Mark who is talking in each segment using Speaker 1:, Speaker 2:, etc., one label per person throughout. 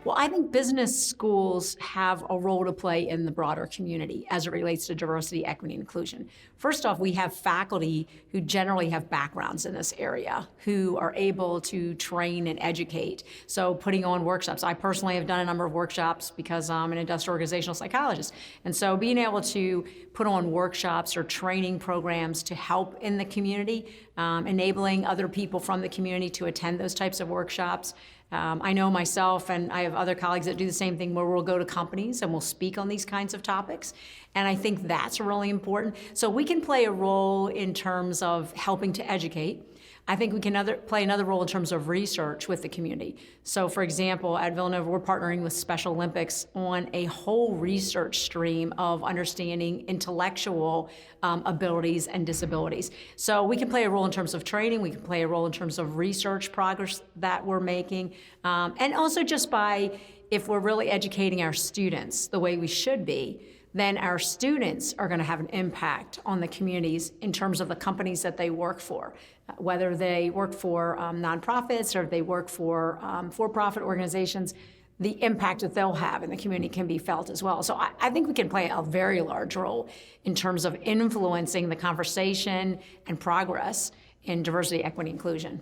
Speaker 1: Well, I think business schools have a role to play in the broader community as it relates to diversity, equity, and inclusion. First off, we have faculty who generally have backgrounds in this area, who are able to train and educate. So putting on workshops. I personally have done a number of workshops because I'm an industrial organizational psychologist. And so being able to put on workshops or training programs to help in the community, enabling other people from the community to attend those types of workshops. I know myself, and I have other colleagues that do the same thing, where we'll go to companies and we'll speak on these kinds of topics. And I think that's really important. So we can play a role in terms of helping to educate. I think we can play another role in terms of research with the community. So for example, at Villanova, we're partnering with Special Olympics on a whole research stream of understanding intellectual abilities and disabilities. So we can play a role in terms of training, we can play a role in terms of research progress that we're making, and also just by, if we're really educating our students the way we should be, then our students are going to have an impact on the communities in terms of the companies that they work for, whether they work for nonprofits or if they work for-profit organizations. The impact that they'll have in the community can be felt as well. So I think we can play a very large role in terms of influencing the conversation and progress in diversity, equity, inclusion.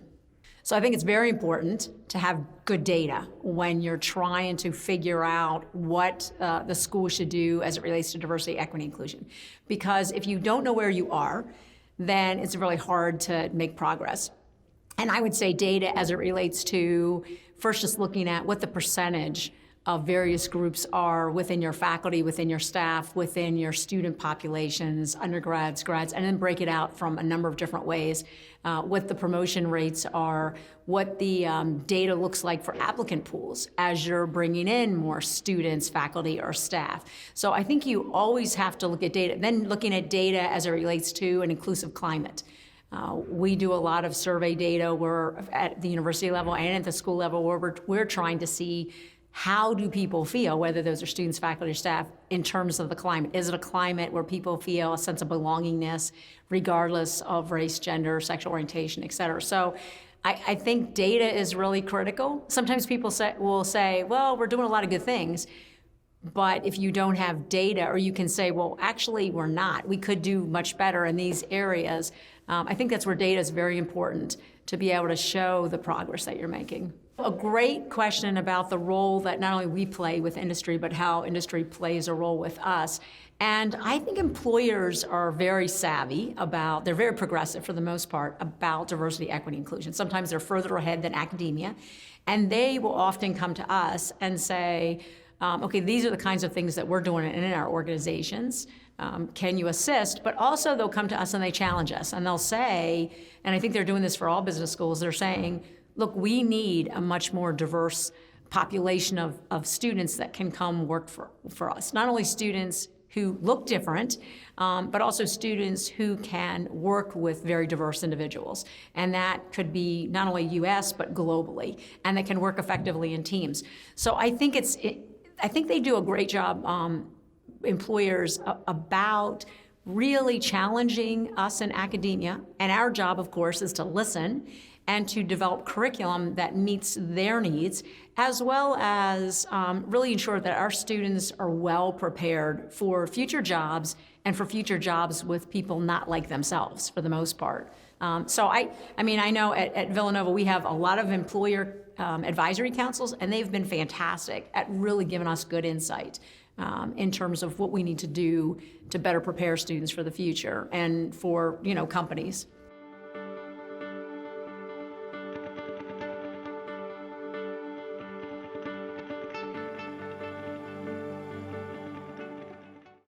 Speaker 1: So I think it's very important to have good data when you're trying to figure out what the school should do as it relates to diversity, equity, inclusion. Because if you don't know where you are, then it's really hard to make progress. And I would say data as it relates to first just looking at what the percentage of various groups are within your faculty, within your staff, within your student populations, undergrads, grads, and then break it out from a number of different ways, what the promotion rates are, what the data looks like for applicant pools as you're bringing in more students, faculty, or staff. So I think you always have to look at data, then looking at data as it relates to an inclusive climate. We do a lot of survey data. We're at the university level and at the school level where we're trying to see how do people feel, whether those are students, faculty, or staff, in terms of the climate. Is it a climate where people feel a sense of belongingness, regardless of race, gender, sexual orientation, et cetera? So I think data is really critical. Sometimes people will say, well, we're doing a lot of good things, but if you don't have data, or you can say, well, actually, we're not. We could do much better in these areas. I think that's where data is very important to be able to show the progress that you're making. A great question about the role that not only we play with industry, but how industry plays a role with us. And I think employers are very savvy about, they're very progressive for the most part, about diversity, equity, inclusion. Sometimes they're further ahead than academia. And they will often come to us and say, okay, these are the kinds of things that we're doing in our organizations. Can you assist? But also they'll come to us and they challenge us. And they'll say, and I think they're doing this for all business schools, they're saying, look, we need a much more diverse population of students that can come work for us. Not only students who look different, but also students who can work with very diverse individuals. And that could be not only US, but globally, and that can work effectively in teams. So I think I think they do a great job, employers, about really challenging us in academia. And our job, of course, is to listen and to develop curriculum that meets their needs, as well as really ensure that our students are well prepared for future jobs and for future jobs with people not like themselves, for the most part. So I mean, I know at Villanova we have a lot of employer advisory councils, and they've been fantastic at really giving us good insight in terms of what we need to do to better prepare students for the future and for, companies.